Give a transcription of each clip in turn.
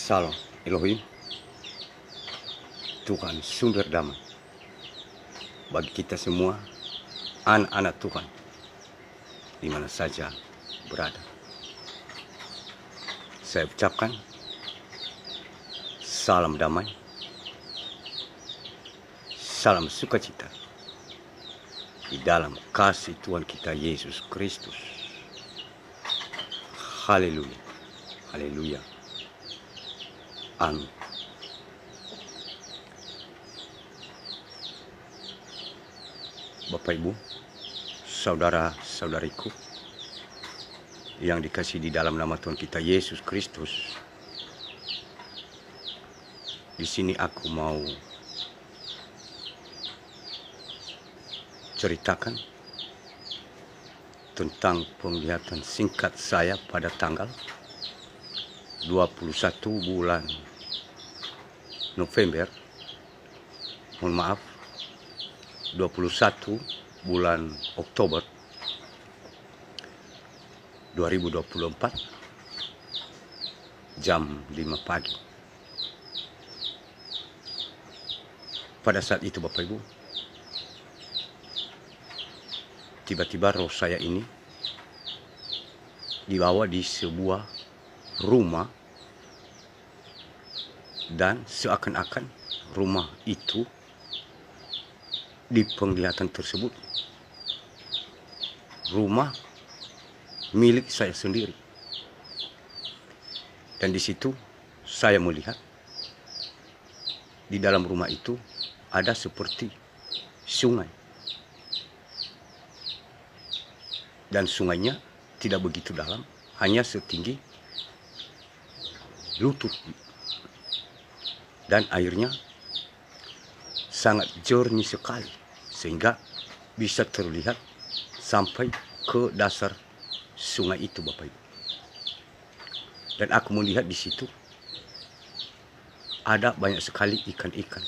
Salam Elohim, Tuhan sumber damai bagi kita semua, anak-anak Tuhan, di mana saja berada. Saya ucapkan salam damai, salam sukacita di dalam kasih Tuhan kita Yesus Kristus. Haleluya, haleluya, amin. Bapak Ibu, saudara-saudariku yang dikasihi di dalam nama Tuhan kita Yesus Kristus. Di sini aku mau ceritakan tentang penglihatan singkat saya pada tanggal 21 bulan November, mohon maaf, 21 bulan Oktober 2024 jam 5 pagi. Pada saat itu Bapak Ibu, tiba-tiba roh saya ini dibawa di sebuah rumah, dan seakan-akan rumah itu di penglihatan tersebut rumah milik saya sendiri. Dan di situ saya melihat di dalam rumah itu ada seperti sungai. Dan sungainya tidak begitu dalam, hanya setinggi lutut. Dan airnya sangat jernih sekali, sehingga bisa terlihat sampai ke dasar sungai itu Bapak Ibu. Dan aku melihat di situ ada banyak sekali ikan-ikan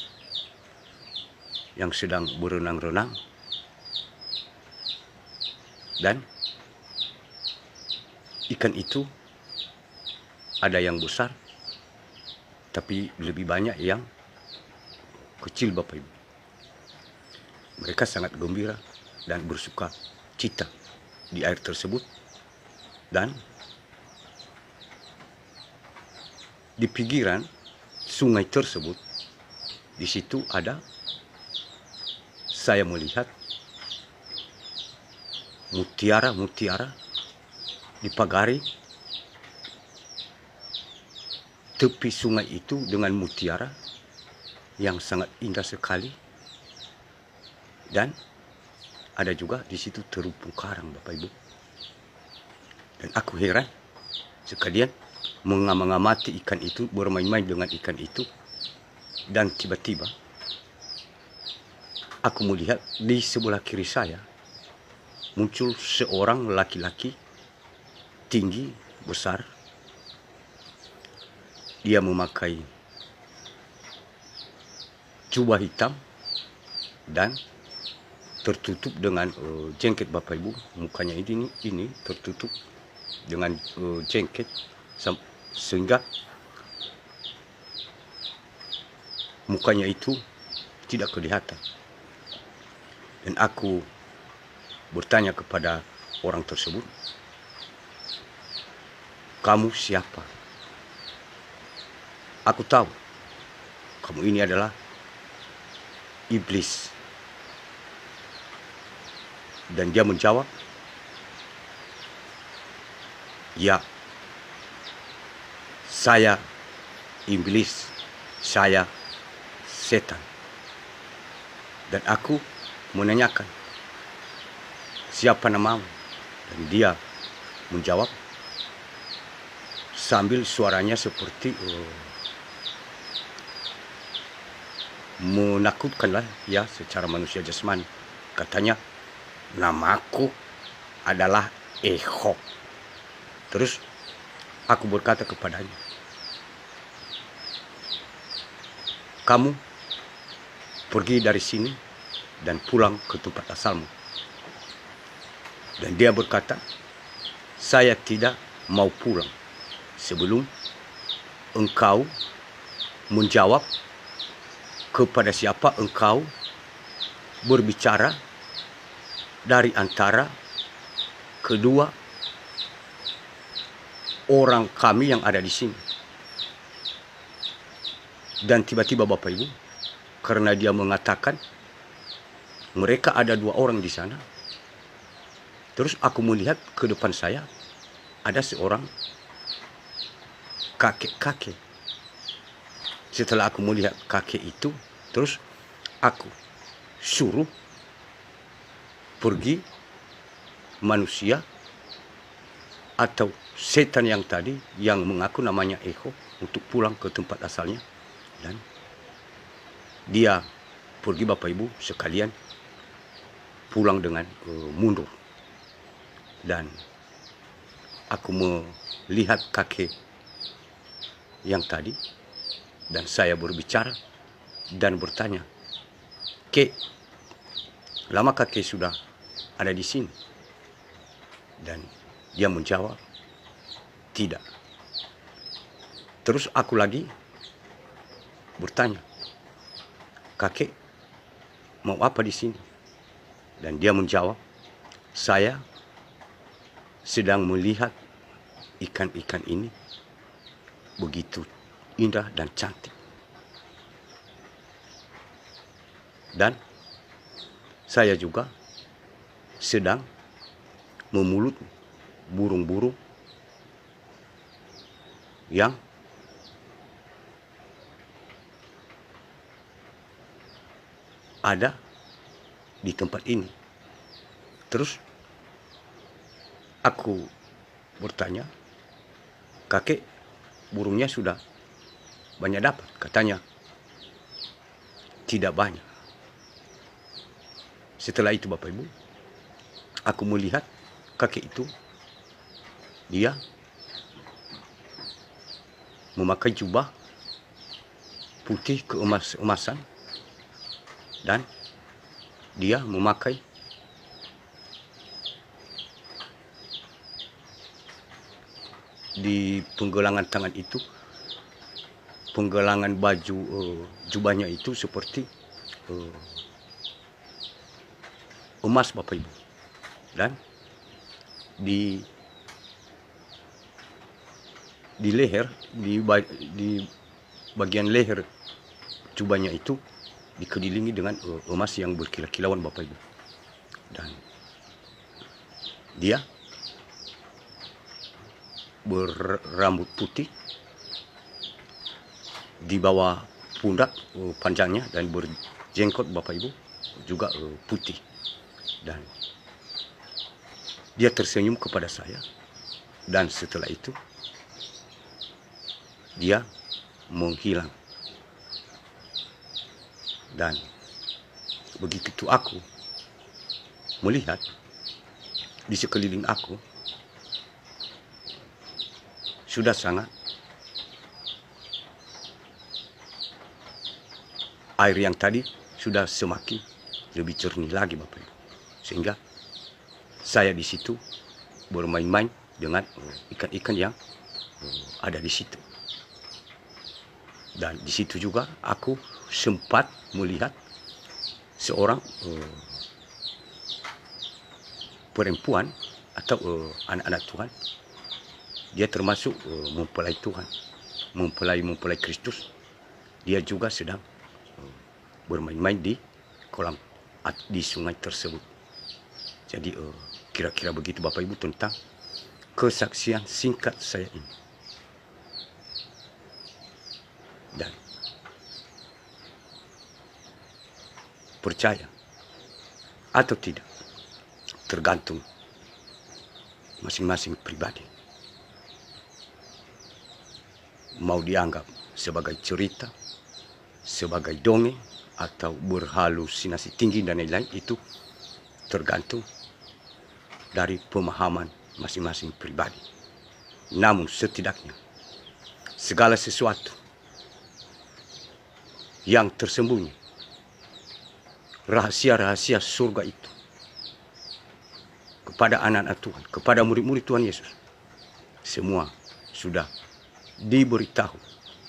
yang sedang berenang-renang. Dan ikan itu ada yang besar, tapi lebih banyak yang kecil Bapak Ibu. Mereka sangat gembira dan bersuka cita di air tersebut. Dan di pinggiran sungai tersebut, di situ ada, saya melihat mutiara-mutiara dipagari tepi sungai itu dengan mutiara yang sangat indah sekali. Dan ada juga di situ terumpu karang Bapak Ibu. Dan aku heran sekalian mengamati ikan itu, bermain-main dengan ikan itu. Dan tiba-tiba aku melihat di sebelah kiri saya muncul seorang laki-laki tinggi, besar. Dia memakai jubah hitam dan tertutup dengan jengket Bapak Ibu. Mukanya ini tertutup dengan jengket sehingga mukanya itu tidak kelihatan. Dan aku bertanya kepada orang tersebut, "Kamu siapa?" "Aku tahu kamu ini adalah iblis." Dan dia menjawab, "Ya, saya iblis, saya setan." Dan aku menanyakan, "Siapa namamu?" Dan dia menjawab sambil suaranya seperti menakutkan lah ya, secara manusia jasmani. Katanya, "Namaku adalah Ehok." Terus aku berkata kepadanya, "Kamu pergi dari sini dan pulang ke tempat asalmu." Dan dia berkata, "Saya tidak mau pulang sebelum engkau menjawab kepada siapa engkau berbicara dari antara kedua orang kami yang ada di sini. Dan tiba-tiba Bapak Ibu, karena dia mengatakan mereka ada 2 orang di sana, terus aku melihat ke depan saya ada seorang kakek-kakek. Setelah aku melihat kakek itu, terus aku suruh pergi manusia atau setan yang tadi yang mengaku namanya Eko untuk pulang ke tempat asalnya. Dan dia pergi Bapak Ibu sekalian pulang dengan mundur. Dan aku melihat kakek yang tadi, dan saya berbicara dan bertanya, "Kek, lama kakek sudah ada di sini?" Dan dia menjawab, "Tidak." Terus aku lagi bertanya, "Kakek mau apa di sini?" Dan dia menjawab, "Saya sedang melihat ikan-ikan ini begitu indah dan cantik. Dan saya juga sedang memulut burung-burung yang ada di tempat ini." Terus aku bertanya, "Kakek, burungnya sudah banyak dapat?" Katanya, "Tidak banyak." Setelah itu Bapak Ibu, aku melihat kakek itu, dia memakai jubah putih keemas-emasan, dan dia memakai di penggelangan tangan itu, penggelangan baju jubahnya itu seperti emas Bapak Ibu. Dan di leher, di bagian leher jubahnya itu dikelilingi dengan emas yang berkilau-kilauan Bapak Ibu. Dan dia berambut putih, di bawah pundak panjangnya, dan berjenggot Bapak Ibu juga putih. Dan dia tersenyum kepada saya, dan setelah itu dia menghilang. Dan begitu aku melihat di sekeliling aku sudah sangat air yang tadi sudah semakin lebih jernih lagi Bapak Ibu. Sehingga saya di situ bermain-main dengan ikan-ikan yang ada di situ. Dan di situ juga aku sempat melihat seorang perempuan atau anak-anak Tuhan. Dia termasuk mempelai Tuhan, mempelai Kristus. Dia juga sedang bermain-main di kolam, di sungai tersebut. Jadi kira-kira begitu Bapak Ibu tentang kesaksian singkat saya ini. Dan percaya atau tidak tergantung masing-masing pribadi. Mau dianggap sebagai cerita, sebagai dongeng, atau berhalusinasi tinggi dan lain-lain, itu tergantung dari pemahaman masing-masing pribadi. Namun setidaknya segala sesuatu yang tersembunyi, rahasia-rahasia surga itu, kepada anak-anak Tuhan, kepada murid-murid Tuhan Yesus, semua sudah diberitahu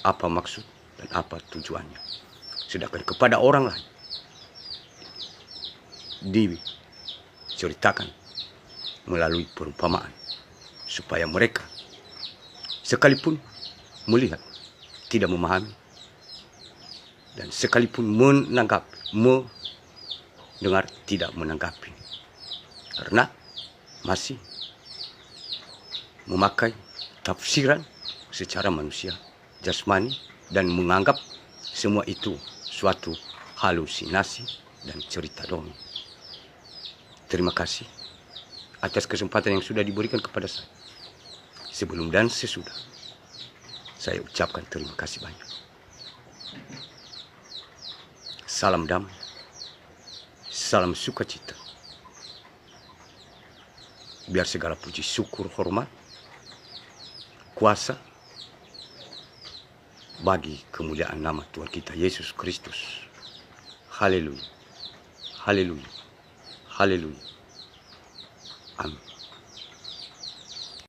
apa maksud dan apa tujuannya. Sedangkan kepada orang lain diceritakan melalui perumpamaan supaya mereka sekalipun melihat tidak memahami dan sekalipun mendengar tidak menanggapi, karena masih memakai tafsiran secara manusia jasmani dan menganggap semua itu suatu halusinasi dan cerita dongeng. Terima kasih atas kesempatan yang sudah diberikan kepada saya. Sebelum dan sesudah, saya ucapkan terima kasih banyak. Salam damai, salam sukacita. Biar segala puji syukur, hormat, kuasa bagi kemuliaan nama Tuhan kita Yesus Kristus. Haleluya, haleluya, haleluya. Amin.